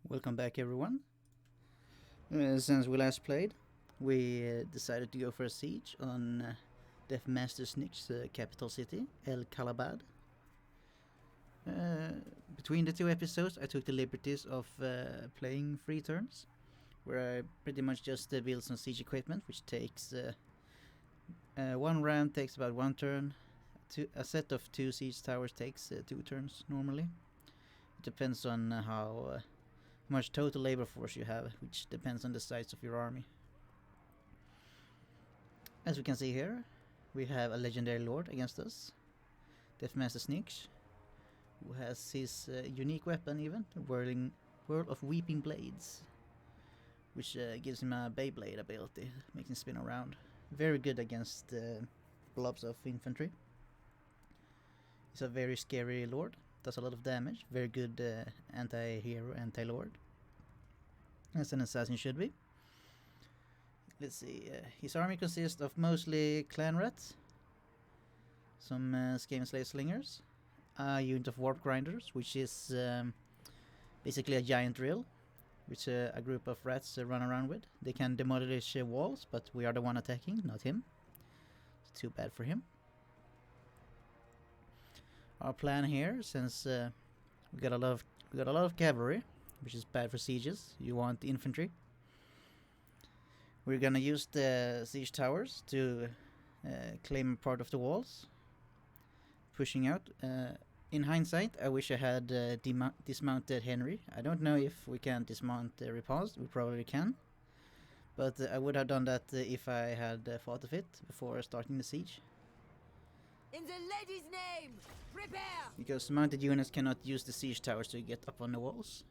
Welcome back, everyone. Since we last played, we decided to go for a siege on Death Master Snick's capital city, El-Kalabad. Between the two episodes, I took the liberties of playing 3 turns, where I pretty much just build some siege equipment, which takes 1 round takes about 1 turn. A set of 2 siege towers takes 2 turns normally. It depends on how much total labor force you have, which depends on the size of your army. As we can see here, we have a legendary lord against us, Deathmaster Sneaks, who has his unique weapon even, Whirl of Weeping Blades, which gives him a Beyblade ability, makes him spin around. Very good against blobs of infantry. He's a very scary lord, does a lot of damage, very good anti-hero, anti-lord, as an assassin should be. Let's see, his army consists of mostly clan rats, some Skaven Slave Slingers, a unit of warp grinders, which is basically a giant drill, which a group of rats run around with. They can demolish walls, but we are the one attacking, not him. It's too bad for him. Our plan here, since we got a lot of cavalry, which is bad for sieges. You want the infantry. We're gonna use the siege towers to claim part of the walls, pushing out. In hindsight, I wish I had dismounted Henry. I don't know if we can dismount Repanse. We probably can, but I would have done that if I had thought of it before starting the siege. In the lady's name, prepare! Because mounted units cannot use the siege towers to get up on the walls.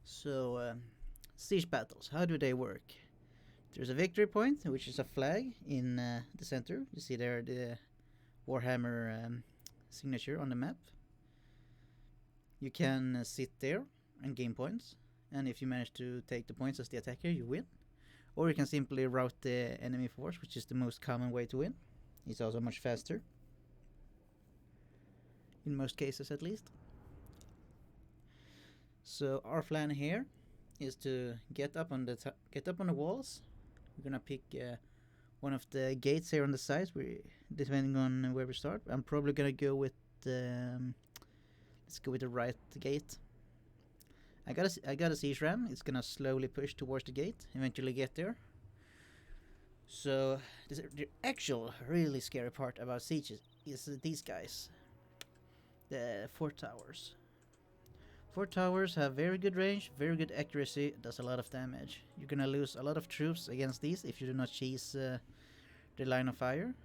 So, siege battles, how do they work? There's a victory point, which is a flag in the center. You see there the Warhammer signature on the map. You can sit there and gain points, and if you manage to take the points as the attacker, you win. Or you can simply rout the enemy force, which is the most common way to win. It's also much faster, in most cases at least. So our plan here is to get up on the walls. We're gonna pick one of the gates here on the sides. Depending on where we start, I'm probably gonna go with let's go with the right gate. I got a siege ram. It's gonna slowly push towards the gate, eventually get there. So the actual really scary part about sieges is these guys, the fort towers. Fort towers have very good range, very good accuracy, does a lot of damage. You're gonna lose a lot of troops against these if you do not cheese the line of fire.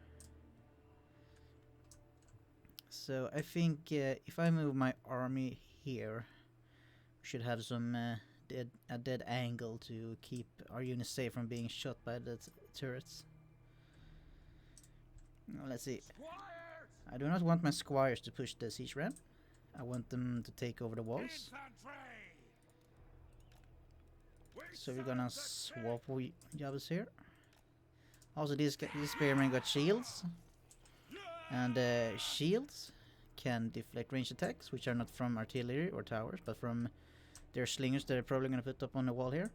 So I think if I move my army here, should have some a dead angle to keep our units safe from being shot by the turrets. Now, let's see. I do not want my squires to push the siege ram. I want them to take over the walls. So we're gonna swap jobs here. Also, this spearmen got shields, and shields can deflect ranged attacks, which are not from artillery or towers, but from their slingers that they're probably going to put up on the wall here,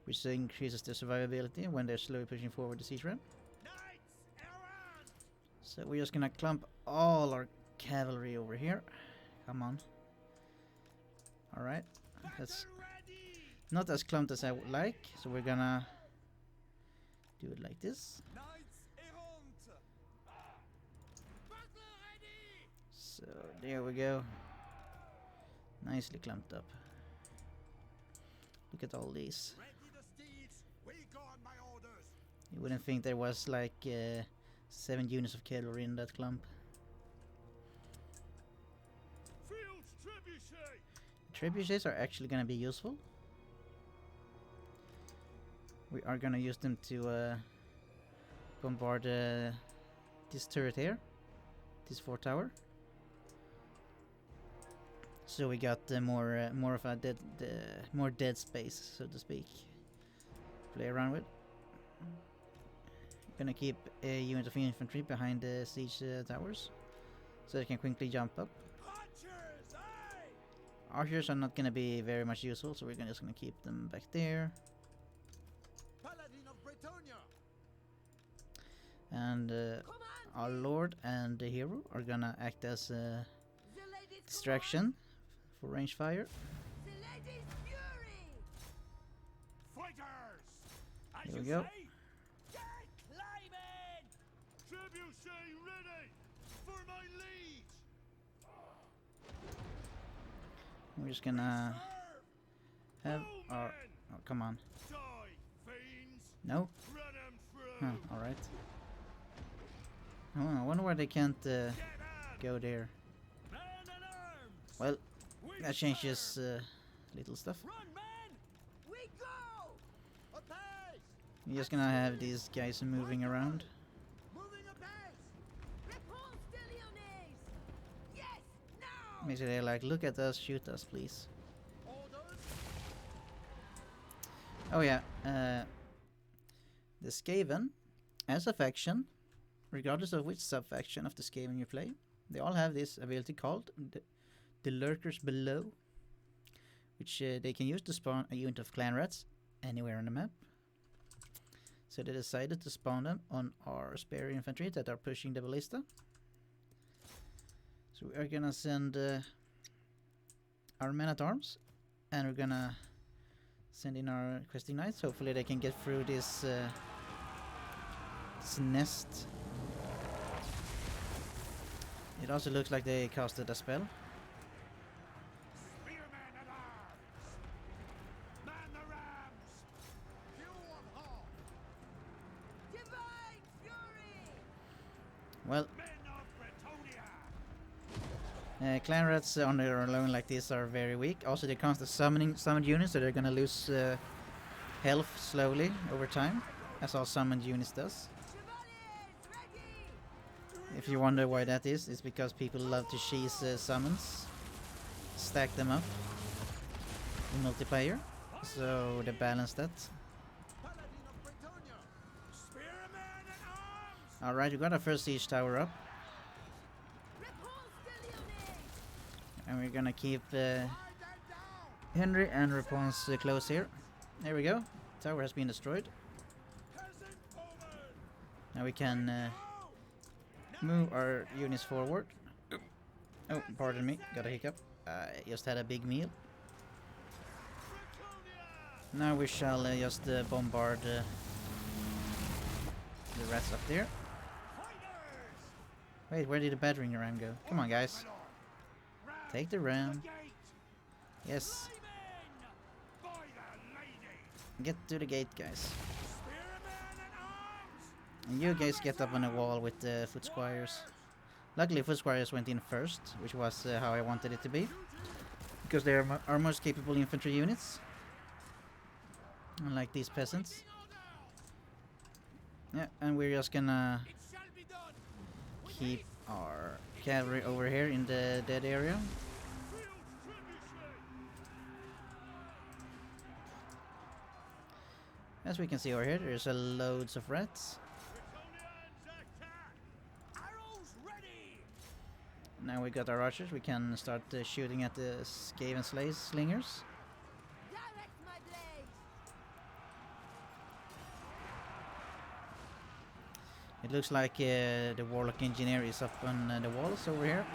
which increases their survivability when they're slowly pushing forward the siege ram. So we're just going to clump all our cavalry over here. Come on. Alright. That's not as clumped as I would like, so we're gonna do it like this. So there we go. Nicely clumped up. Look at all these. You wouldn't think there was like 7 units of cavalry in that clump. Trebuchets are actually gonna be useful. We are gonna use them to bombard this turret here, this fort tower. So we got more of a more dead space, so to speak, play around with. Gonna keep a unit of infantry behind the siege towers, so they can quickly jump up. Archers are not gonna be very much useful, so we're just gonna keep them back there. Paladin of Bretonia. And our lord and the hero are gonna act as a The lady's distraction for range fire. command, the lady's fury. Fighters! As Here we you go. say, get climbing! Trebuchet ready for my liege! We're just gonna have our. Oh, come on. Die, fiends! No? Run 'em through! Huh, alright. Oh, I wonder why they can't Get 'em! go there. Man at arms! Well, We that changes serve! little stuff. Run, man! We go. Apace! We're just gonna have these guys moving around. Moving apace! Repanse de Lyonesse. Yes, now. Basically, they're like, look at us, shoot us, please. Orders! Oh yeah, the Skaven, as a faction, regardless of which sub-faction of the Skaven you play, they all have this ability called the Lurkers Below, which they can use to spawn a unit of clan rats anywhere on the map. So they decided to spawn them on our spare infantry that are pushing the ballista. So we are gonna send our men-at-arms, and we're gonna send in our questing knights. Hopefully they can get through this nest. It also looks like they casted a spell. Spearmen at arms! Man the rams! Fuel of hawk! Divine fury. Well, Men of Bretonia! clan rats on their own like this are very weak. Also, they can't summoned units, so they're gonna lose health slowly over time, as all summoned units does. Chevaliers ready. If you wonder why that is, it's because people love to cheese summons, stack them up in multiplayer, so they balance that. Paladin of Bretonia! Spearmen at arms! Alright, we got our first siege tower up, Repanse de Lyonesse. and we're gonna keep Lie them down! Henry and Repanse close here. There we go. Tower has been destroyed. Peasant bowmen! Now we can Go! move our units forward. Oh, pardon me, got a hiccup. I just had a big meal. Bretonia! Now we shall just bombard the rats up there. Fighters! Wait, where did the battering ram go? Come on, guys. Ram Take the to ram. gate! Yes, By the lady! get to the gate, guys. Spearmen at arms! And you guys get up on the wall with the foot squires. Luckily, foot squires went in first, which was how I wanted it to be, because they are our most capable infantry units, unlike these peasants. Yeah, and we're just gonna It shall be done! keep our cavalry over here in the dead area. Field trebuchet! As we can see over here, there's a loads of rats. Bretonians attack! Arrows ready! Now we got our archers, we can start shooting at the Skaven slingers. Direct my blade. It looks like the warlock engineer is up on the walls over here.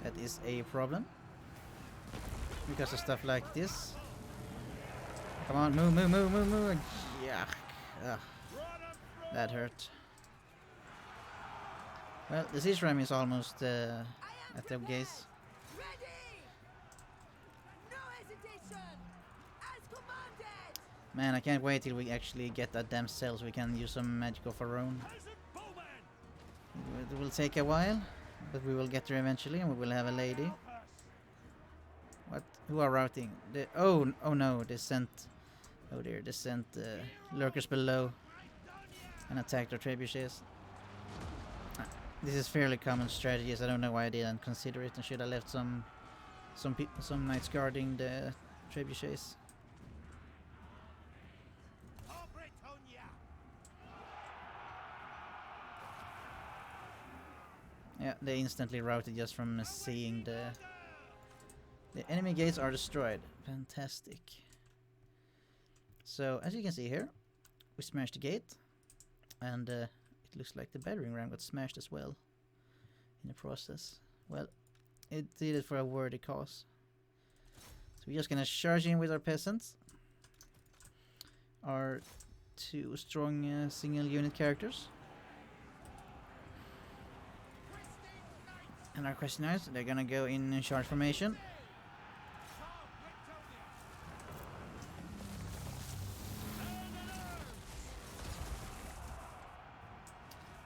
That is a problem, because of stuff like this. Come on, move, move, move, move, move. Yeah, ugh, Run 'em through! that hurt. Well, the siege ram is almost I am at the prepared. gates. Ready. No hesitation. As commanded. Man, I can't wait till we actually get that damn cell so we can use some magic of our own. Peasant bowmen! It will take a while, but we will get there eventually, and we will have a lady. Help us! What? Who are routing? Oh no, they sent. Oh dear, they sent lurkers below and attacked our trebuchets. This is fairly common strategies. I don't know why I didn't consider it and should have left some knights guarding the trebuchets. For Bretonia! Yeah, they instantly routed just from seeing the The enemy gates are destroyed. Fantastic. So, as you can see here, we smashed the gate, and it looks like the battering ram got smashed as well in the process. Well, it did it for a worthy cause. So we're just gonna charge in with our peasants. Our two strong single unit characters. And our questionnaires, they're gonna go in charge formation.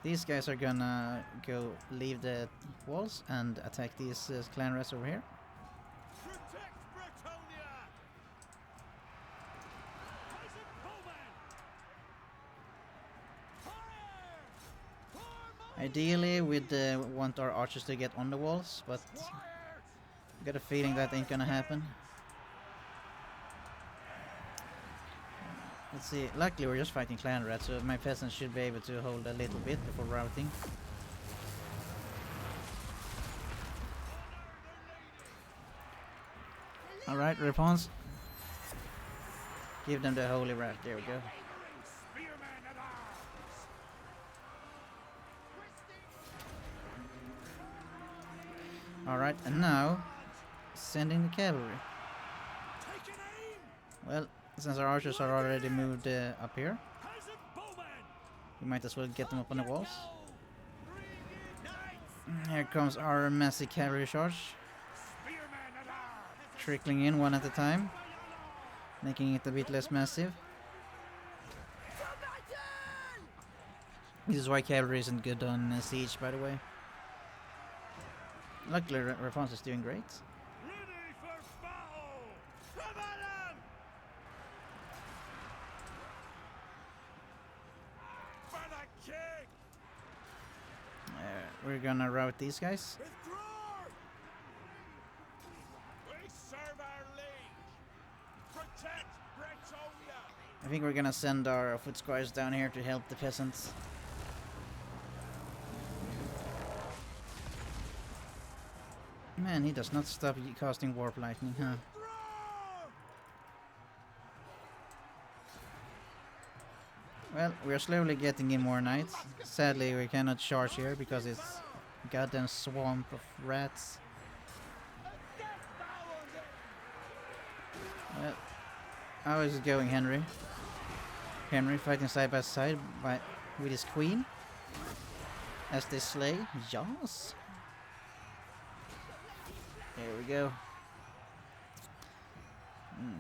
These guys are gonna go leave the walls and attack these clan rats over here. Protect Bretonia! Peasant bowman! Fire! Ideally, we'd want our archers to get on the walls, but I got a feeling that ain't gonna happen. Let's see, luckily we're just fighting clan rats, so my peasants should be able to hold a little bit before routing. Alright, Repanse. Give them the holy rat, there we go. Spearman at arms! Alright, and now, sending the cavalry. Take an aim! Well, since our archers are already moved up here, Peasant bowman! we might as well get them up on the walls. Knights! Here comes our massive cavalry charge, Spearman at arms! trickling in one at a time, making it a bit less massive. To battle! This is why cavalry isn't good on siege, by the way. Luckily, Repanse is doing great. Ready for battle! Rebellion! For the king! We're gonna rout these guys. Withdraw! We serve our liege! Protect Bretonia! I think we're gonna send our foot squires down here to help the peasants. Man, he does not stop casting warp lightning, huh? Withdraw! Well, we are slowly getting in more knights. Sadly, we cannot charge here because it's a goddamn swamp of rats. Well, how is it going, Henry? Henry fighting side by side with his queen as they slay. Yes. There we go.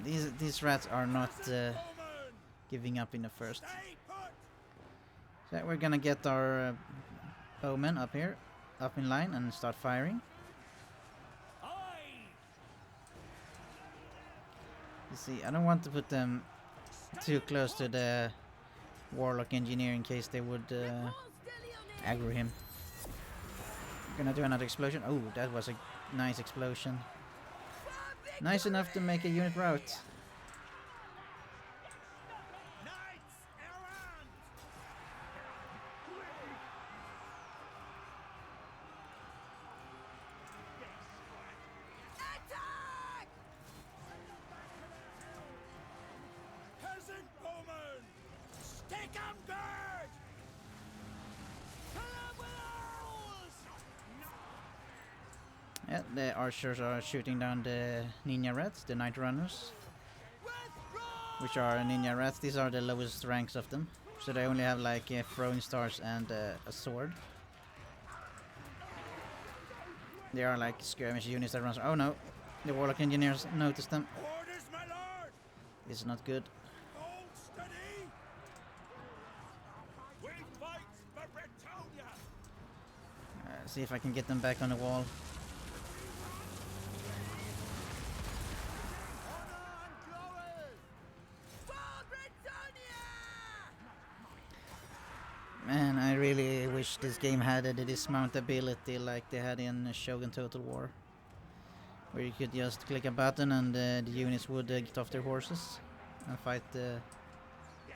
These rats are not Bowman! giving up in the first. Stay put! So we're gonna get our bowmen up here, up in line, and start firing. Aye! You see, I don't want to put them too close to the warlock engineer in case they would Repulse de Lyonesse! aggro him. Gonna do another explosion. Oh, that was a nice explosion. For Nice enough to make a unit rout. Knights errant! Attack! Peasant bowman! Stick 'em good! Kill 'em with arrows! Yeah, the archers are shooting down the ninja rats, the night runners, Withdraw! which are ninja rats. These are the lowest ranks of them, so they only have like throwing stars and a sword. They are like skirmish units that runs. Oh no, the warlock engineers noticed them. Orders, my lord! This is not good. Hold steady! We fight for Bretonia! See if I can get them back on the wall. Honor and glory! For Bretonia! Man, I really wish this game had the dismount ability like they had in Shogun Total War, where you could just click a button and the units would get off their horses and fight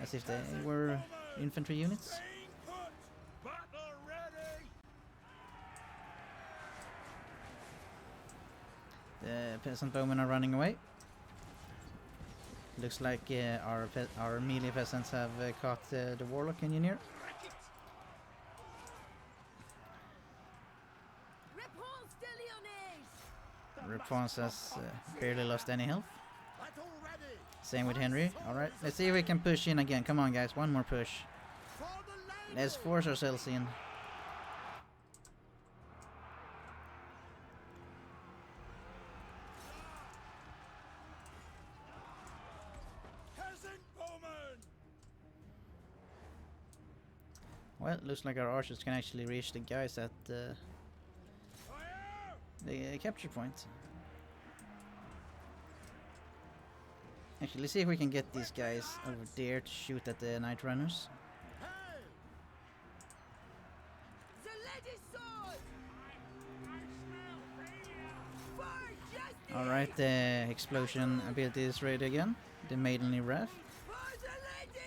as if they were infantry units. Staying put! Battle ready! The peasant bowmen are running away. Looks like our melee peasants have caught the warlock engineer. Repanse de Lyonesse! Repanse has barely lost any health. That already. Same with Henry. Alright, let's see if we can push in again. Come on guys, one more push. For the Let's lady. force ourselves in. Peasant bowman. Well, looks like our archers can actually reach the guys at Fire. the capture point. Actually, let's see if we can get these guys over there to shoot at the night runners. Hey. The lady's sword! I smell failure. For justice! Alright, the explosion ability is ready again. The maidenly wrath. For the lady!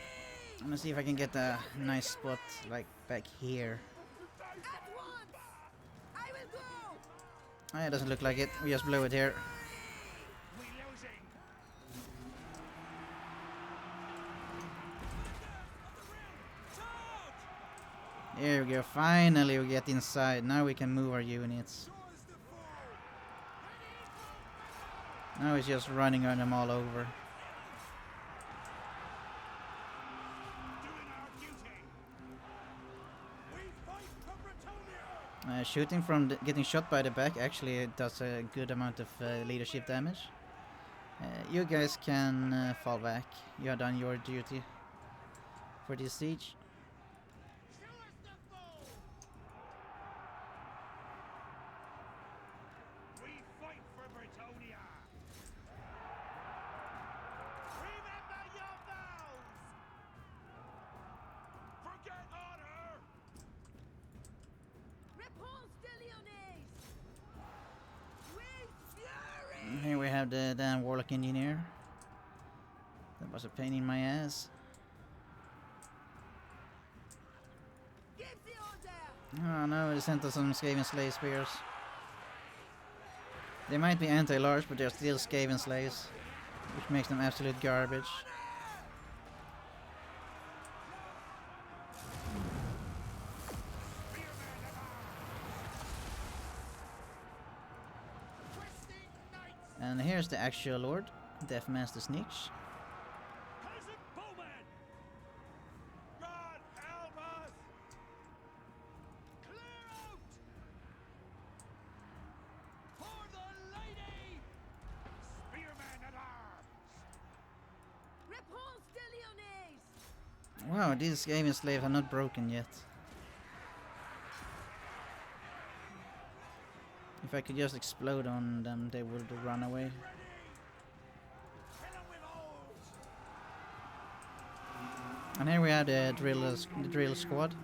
I'm gonna see if I can get a nice spot like back here. At once! I will go! Ah, it doesn't look like it. We just blow it here. We losing. There we go. Finally, we get inside. Now we can move our units. Joys the foe. Now it's just running on them all over. Doing our duty. We fight for Bretonia. Shooting from getting shot by the back actually it does a good amount of leadership damage. You guys can fall back. You have done your duty for this siege. Joys the foe. We fight for Bretonia. Remember your vows. Forget honor. Repanse de Lyonesse! With fury! Here we have the damn warlock engineer. That was a pain in my ass. Give the order! Oh no, they sent us some Skaven Slay spears. They might be anti-large, but they're still Skaven Slays, which makes them absolute garbage. Questing knights. And here's the actual lord, Deathmaster Snitch. Peasant bowman. God help us. Clear out. For the lady. Spearman at arms. Repanse de Lyonesse! Wow, these Skaven slaves are not broken yet. If I could just explode on them, they would run away. Ready. Kill 'em with holes. And here we have the drill squad.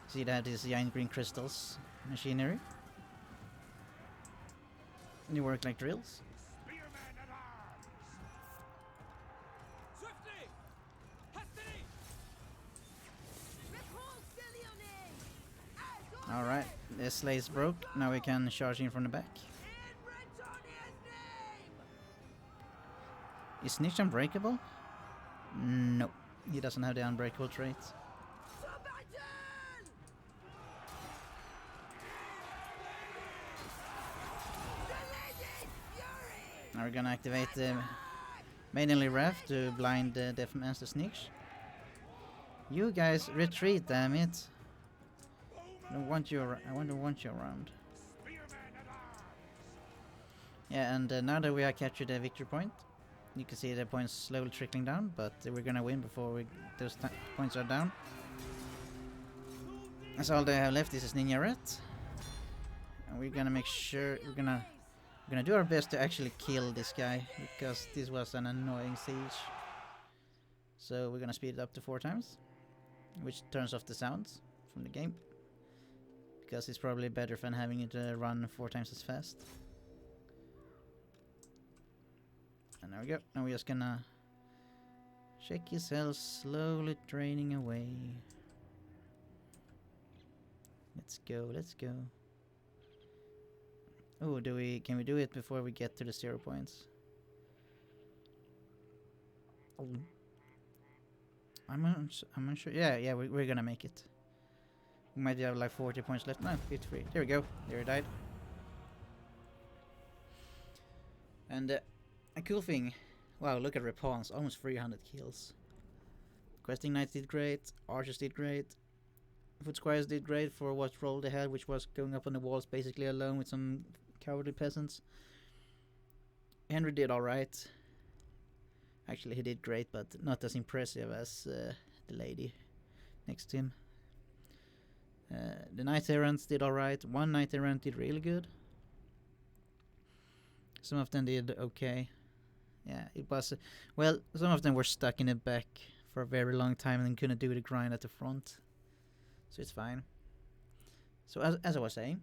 See that is giant green crystals machinery. They work like drills. Spearman at arms. Swiftly. Hastily. Repanse de Lyonesse! As Alright, the slaves broke. Now we can charge in from the back. in Bretonia's name! Is Snitch unbreakable? No, he doesn't have the unbreakable trait. To battle! The lady's fury! Now we're gonna activate the maidenly wrath to blind the Deathmaster Snitch. You guys retreat, damn it! I don't want you. I don't want you around. Spearman at arms. Yeah, and now that we have captured the victory point, you can see the points slowly trickling down. But we're gonna win before those points are down. That's all they have left. This is Ninja Rat, and we're gonna make sure we're gonna do our best to actually kill this guy because this was an annoying siege. So we're gonna speed it up to 4 times, which turns off the sounds from the game. Because it's probably better than having it run 4 times as fast. And there we go. Now we're just gonna shake his health, slowly draining away. Let's go, let's go. Oh, can we do it before we get to the 0 points? I'm unsure. Yeah, we're gonna make it. We might have like 40 points left. No, 53. There we go. There he died. And a cool thing. Wow, look at Repanse. Almost 300 kills. Questing Knights did great. Archers did great. Foot Squires did great for what role they had, which was going up on the walls basically alone with some cowardly peasants. Henry did alright. Actually, he did great, but not as impressive as the lady next to him. The Knight Errants did alright. One Knight Errant did really good. Some of them did okay. Yeah, it was... well, some of them were stuck in the back for a very long time and then couldn't do the grind at the front. So it's fine. So as I was saying,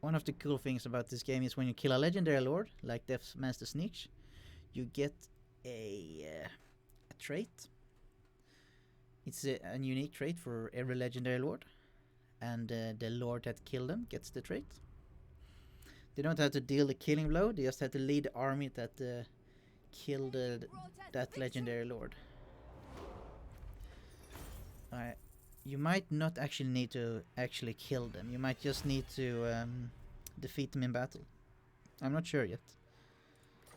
one of the cool things about this game is when you kill a legendary lord, like Death Master Snitch, you get a trait. It's a unique trait for every legendary lord, and the lord that killed them gets the trait. They don't have to deal the killing blow, they just have to lead the army that killed that legendary lord. You might not actually need to actually kill them, you might just need to defeat them in battle. I'm not sure yet,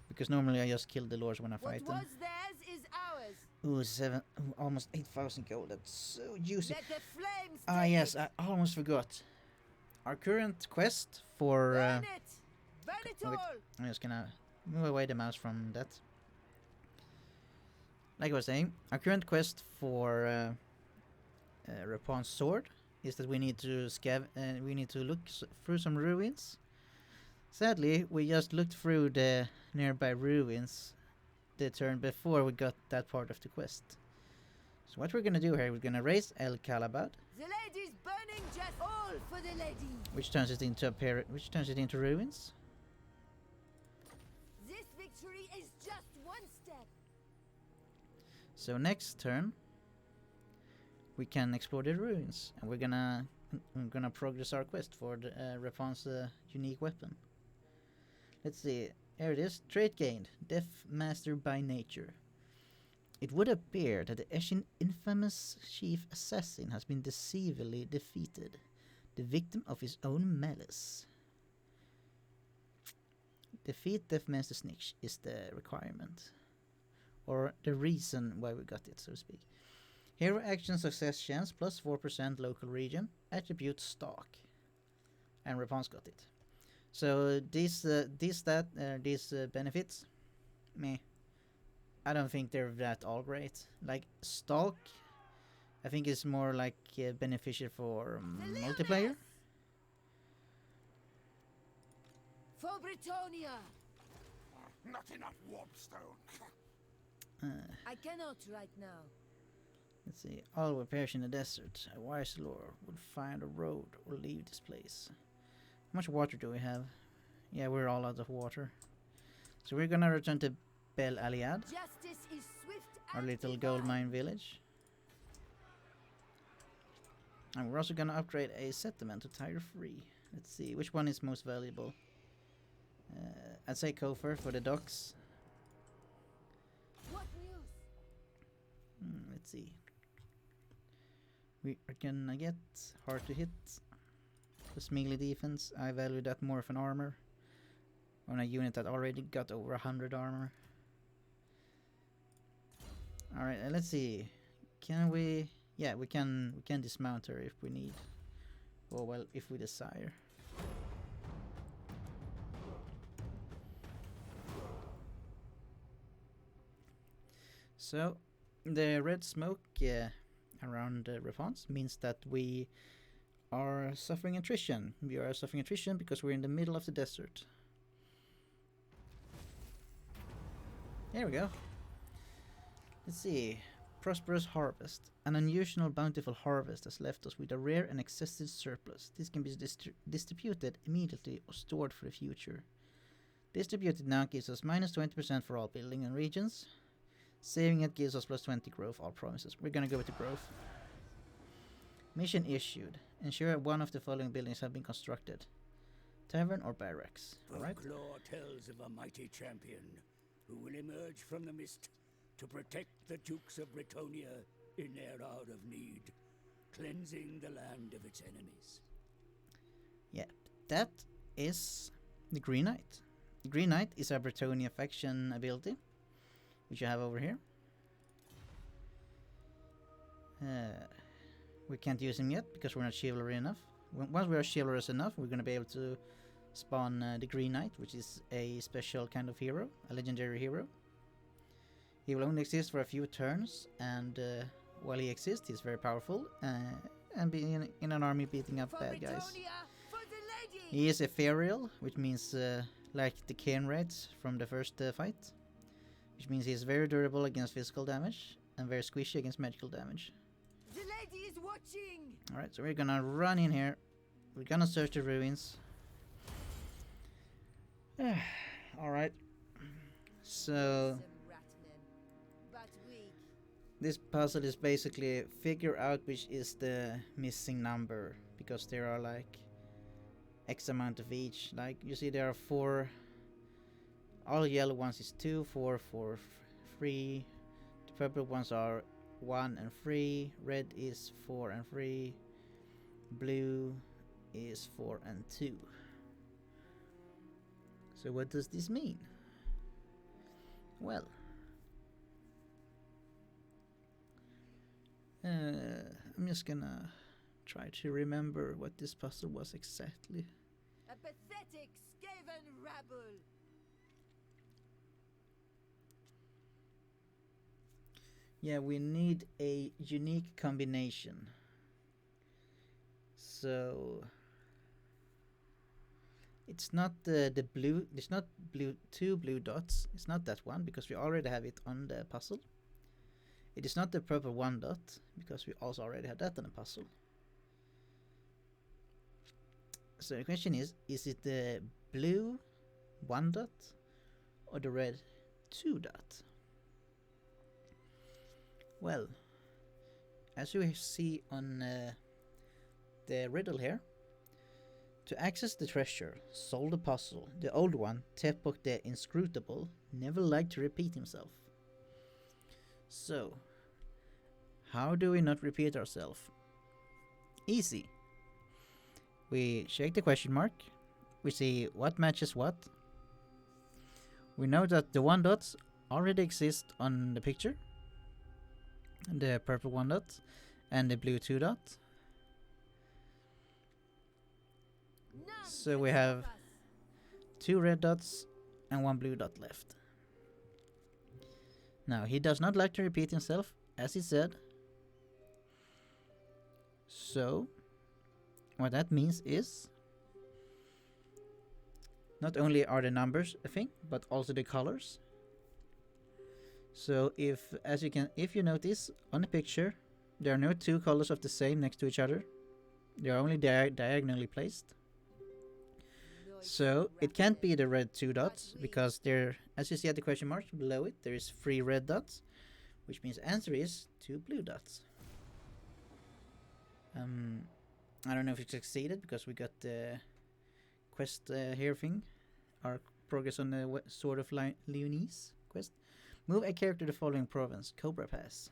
because normally I just kill the lords when I fight them. What was theirs is ours. Ooh, almost 8,000 gold, that's so juicy. Let the flames Ah yes, I almost forgot. Our current quest for... burn it! Burn it wait, all! I'm just gonna move away the mouse from that. Like I was saying, our current quest for Repanse sword is that we need to we need to look through some ruins. Sadly, we just looked through the nearby ruins the turn before we got that part of the quest. So what we're gonna do here, we're gonna raise El-Kalabad, The lady's burning just all for the lady. which turns it into ruins. This victory is just one step. So next turn we can explore the ruins, and we're gonna progress our quest for the Repanse unique weapon. Let's see. Here it is. Trait gained. Death Master by nature. It would appear that the Eshin infamous chief assassin has been deceivably defeated, the victim of his own malice. Defeat Death Master Snitch is the requirement, or the reason why we got it, so to speak. Hero action success chance plus 4% local region. Attribute stock. And Repanse got it. So these benefits, meh. I don't think they're that all great. Like stock, I think is more like beneficial for multiplayer. For Britannia. Not enough warpstone. Uh, I cannot right now. Let's see. All will perish in the desert. A wise lord would find a road or leave this place. How much water do we have? Yeah, we're all out of water. So we're gonna return to Bel Aliad, Justice is swift our and little divine. gold mine village. And we're also gonna upgrade a settlement to Tire Free. Let's see, which one is most valuable? I'd say Kofor for the docks. What news? Let's see. We are gonna get hard to hit. Plus melee defense, I value that more of an armor. On a unit that already got over 100 armor. Alright, let's see. Can we... yeah, we can dismount her if we need. Or well, if we desire. So, the red smoke around Repanse means that we are suffering attrition. We are suffering attrition because we're in the middle of the desert. There we go. Let's see. Prosperous harvest. An unusual bountiful harvest has left us with a rare and excessive surplus. This can be distributed immediately or stored for the future. Distributed now gives us minus 20% for all building and regions. Saving it gives us plus 20 growth, all promises. We're gonna go with the growth. Mission issued. Ensure one of the following buildings have been constructed. Tavern or barracks. Alright. Folklore tells of a mighty champion who will emerge from the mist to protect the Dukes of Bretonia in their hour of need, cleansing the land of its enemies. Yeah, that is the Green Knight. The Green Knight is a Bretonia faction ability, which you have over here. We can't use him yet because we're not chivalry enough. Once we are chivalrous enough, we're going to be able to spawn the Green Knight, which is a special kind of hero, a legendary hero. He will only exist for a few turns, and while he exists, he's very powerful and be in an army beating up bad guys. He is ethereal, which means like the Cairn Raids from the first fight, which means he's very durable against physical damage and very squishy against magical damage. The lady is watching. Alright, so we're gonna run in here. We're gonna search the ruins. Alright. So this puzzle is basically figure out which is the missing number, because there are like X amount of each. Like you see there are 4. All yellow ones is 2, 4, 4, 3. The purple ones are 1 and 3. Red is 4 and 3. Blue is 4 and 2. So what does this mean? Well, I'm just gonna try to remember what this puzzle was exactly. A pathetic Skaven rabble. Yeah, we need a unique combination. So it's not the blue. It's not blue. 2 blue dots. It's not that one because we already have it on the puzzle. It is not the purple 1 dot because we also already have that on the puzzle. So the question is it the blue 1 dot or the red 2 dot? Well, as you see on the riddle here, to access the treasure, solve the puzzle, the old one, Tepok the Inscrutable, never liked to repeat himself. So, how do we not repeat ourselves? Easy. We check the question mark, we see what matches what. We know that the 1 dots already exist on the picture, the purple 1 dot and the blue 2 dot. So we have 2 red dots and 1 blue dot left. Now he does not like to repeat himself, as he said. So what that means is not only are the numbers a thing, but also the colors. So if you notice on the picture, there are no 2 colors of the same next to each other. They are only diagonally placed. So it can't be the red 2 dots because there, as you see at the question mark below it, there is 3 red dots, which means the answer is 2 blue dots. I don't know if it succeeded because we got the quest here thing, our progress on the Sword of Lyonesse quest. Move a character to the following province, Cobra Pass.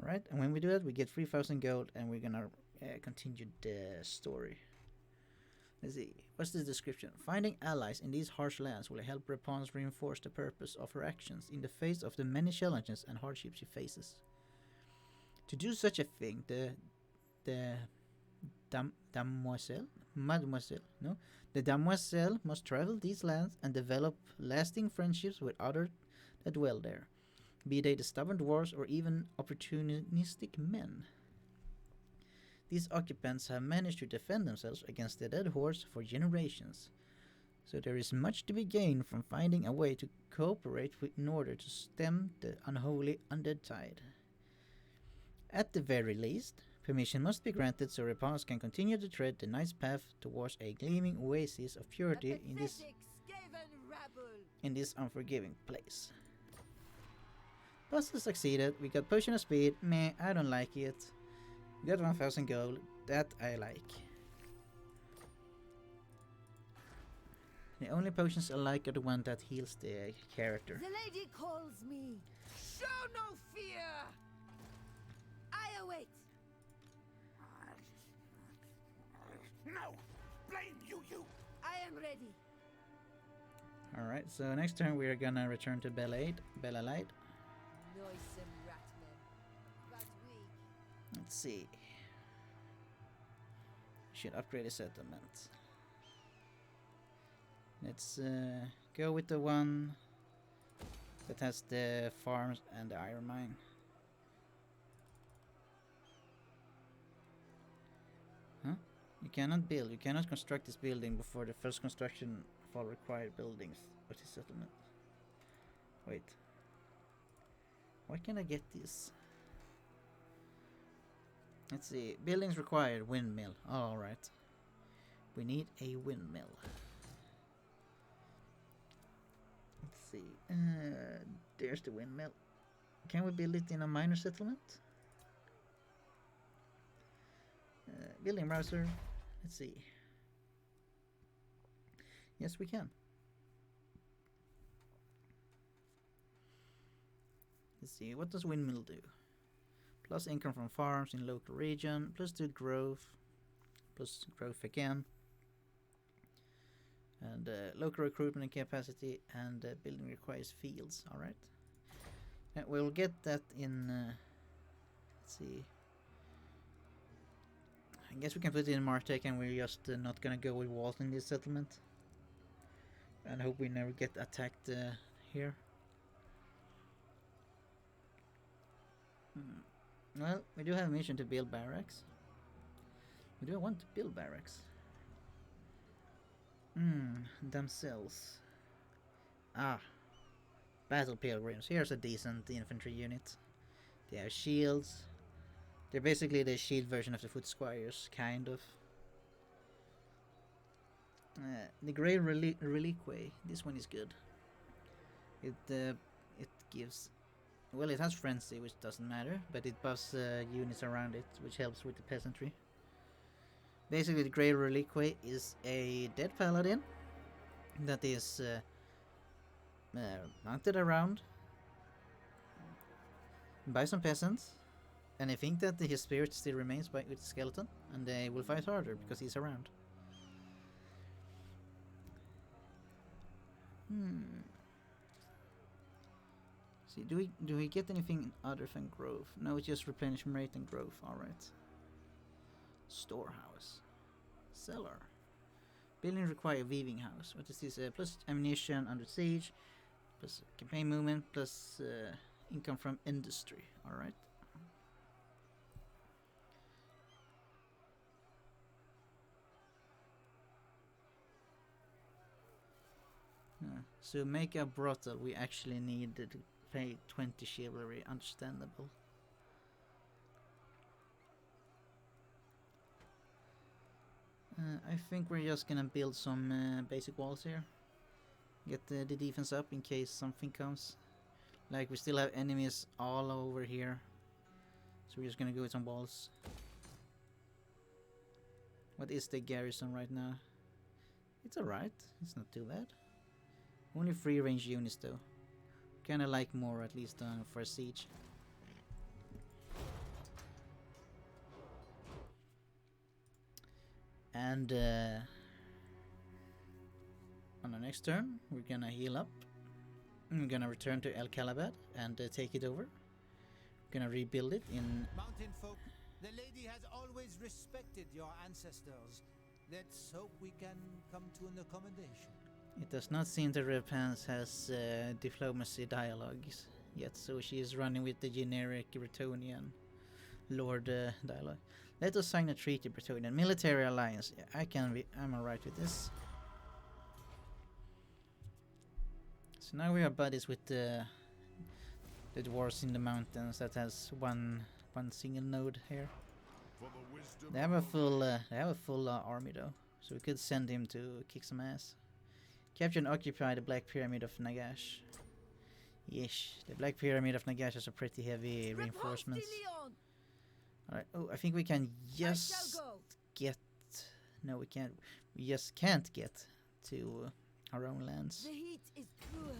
Alright, and when we do that, we get 3,000 gold, and we're gonna continue the story. Let's see, what's the description? Finding allies in these harsh lands will help Repanse reinforce the purpose of her actions in the face of the many challenges and hardships she faces. To do such a thing, the Damoiselle must travel these lands and develop lasting friendships with others that dwell there, be they the stubborn dwarves or even opportunistic men. These occupants have managed to defend themselves against the dead hordes for generations, so there is much to be gained from finding a way to cooperate in order to stem the unholy undead tide. At the very least, permission must be granted so Repanse can continue to tread the knight's path towards a gleaming oasis of purity in this unforgiving place. Puzzle succeeded. We got potion of speed. Meh, I don't like it. We got 1,000 gold. That I like. The only potions I like are the one that heals the character. The lady calls me. Show no fear. I await. No! Blame you, you! I am ready. Alright, so next turn we are gonna return to Bella Light. Noisome ratman. But weak. Let's see. Should upgrade the settlement. Let's go with the one that has the farms and the iron mine. Huh? You cannot build. You cannot construct this building before the first construction of all required buildings of the settlement. Wait. Why can't I get this? Let's see. Buildings required. Windmill. Alright. We need a windmill. Let's see. There's the windmill. Can we build it in a minor settlement? Building browser. Let's see. Yes, we can. Let's see. What does windmill do? Plus income from farms in local region. Plus 2 growth. Plus growth again. And local recruitment and capacity. And building requires fields. Alright. And we'll get that in. Let's see. I guess we can put it in Martech, and we're just not gonna go with walls in this settlement. And hope we never get attacked here. Well, we do have a mission to build barracks. We do want to build barracks. Themselves. Battle pilgrims. Here's a decent infantry unit. They have shields. They're basically the shield version of the foot squires, kind of. The Grey Reliquary. This one is good. It gives. Well, it has frenzy, which doesn't matter, but it buffs units around it, which helps with the peasantry. Basically, the Grey Reliquary is a dead paladin that is mounted around by some peasants, and I think that his spirit still remains with the skeleton, and they will fight harder because he's around. See, do we get anything other than growth? No, it's just replenishment rate and growth. All right. Storehouse, cellar, building require weaving house. What is this? Plus ammunition under siege, plus campaign movement, plus income from industry. All right. So make a brothel. We actually need to pay 20 chivalry. Understandable. I think we're just gonna build some basic walls here. Get the defense up in case something comes. Like, we still have enemies all over here. So we're just gonna go with some walls. What is the garrison right now? It's alright. It's not too bad. Only 3 range units though. Kinda like more, at least for a siege. And on the next turn, we're gonna heal up. We're gonna return to El-Kalabad and take it over. We're gonna rebuild it in. Mountain folk, the lady has always respected your ancestors. Let's hope we can come to an accommodation. It does not seem that Repanse has diplomacy dialogues yet, so she is running with the generic Bretonian Lord dialogue. Let us sign a treaty, Bretonian. Military alliance. Yeah, I'm alright with this. So now we are buddies with the dwarves in the mountains that has one single node here. They have a full army though, so we could send him to kick some ass. Capture and occupy the Black Pyramid of Nagash. Yes, the Black Pyramid of Nagash has a pretty heavy reinforcements. Alright, oh, I think we can just get. No, we can't. We just can't get to our own lands. The heat is cruel.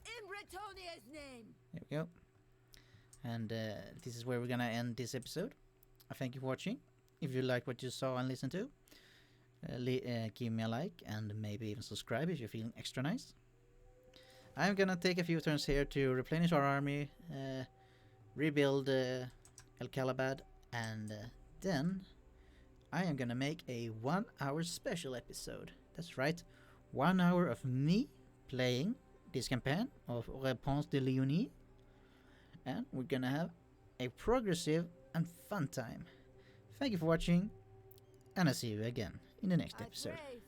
In Bretonia's name. There we go. And this is where we're gonna end this episode. I thank you for watching. If you like what you saw and listened to, give me a like and maybe even subscribe if you're feeling extra nice. I'm gonna take a few turns here to replenish our army, rebuild El-Kalabad, and then I am gonna make a 1 hour special episode. That's right, 1 hour of me playing this campaign of Repanse de Lyonesse, and we're gonna have a progressive and fun time. Thank you for watching, and I'll see you again in the next I episode. pray